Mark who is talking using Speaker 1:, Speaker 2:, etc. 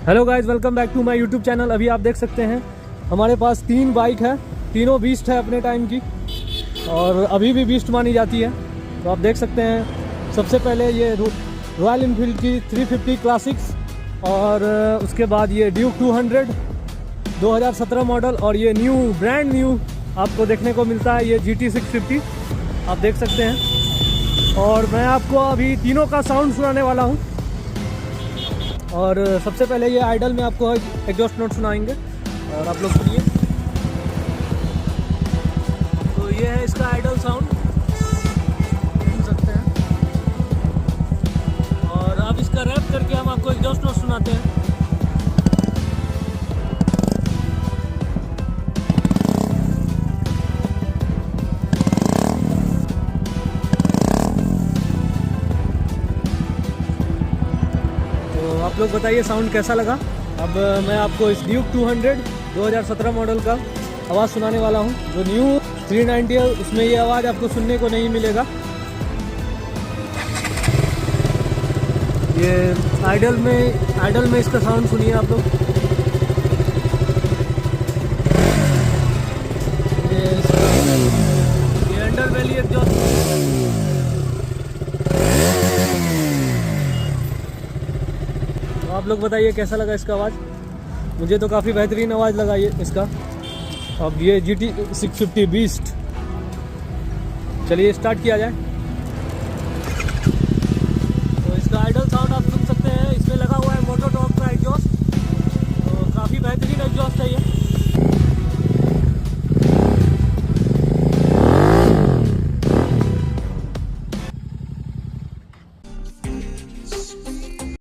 Speaker 1: Hello guys, welcome back to my YouTube channel. अभी आप देख सकते हैं हमारे पास 3 बाइक है, तीनों बीस्ट है अपने टाइम की और अभी भी बीस्ट मानी जाती है। तो आप देख सकते हैं सबसे पहले ये रॉयल इनफील्ड की 350 क्लासिक्स और उसके बाद ये ड्यूक 200 2017 मॉडल और ये ब्रांड न्यू आपको देखने को मिलता है ये GT 650 आप देख सकते हैं। और मैं आपको अभी तीनों का साउंड सुनाने वाला हूँ। और सबसे पहले ये आइडल में आपको एग्जॉस्ट नोट सुनाएंगे और आप लोग सुनिए। तो ये है इसका आइडल साउंड, सुन सकते हैं। और अब इसका रैप करके हम आपको एग्जॉस्ट नोट सुनाते हैं। तो आप लोग बताइए साउंड कैसा लगा। अब मैं आपको इस ड्यूक 200 2017 मॉडल का आवाज़ सुनाने वाला हूं। जो न्यू 390 है उसमें ये आवाज़ आपको सुनने को नहीं मिलेगा। ये आइडल में इसका साउंड सुनिए आप लोग। ये अंडर वैली एग्जॉस्ट। आप लोग बताइए कैसा लगा इसका आवाज़। मुझे तो काफ़ी बेहतरीन आवाज़ लगा ये इसका। अब ये GT 650 बीस्ट, चलिए स्टार्ट किया जाए।